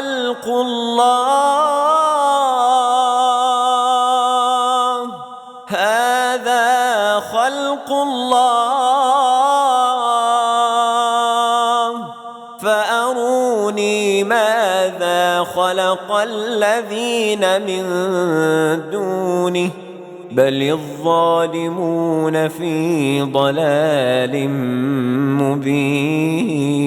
خلق الله هذا خلق الله فأروني ماذا خلق الذين من دونه بل الظالمون في ضلال مبين.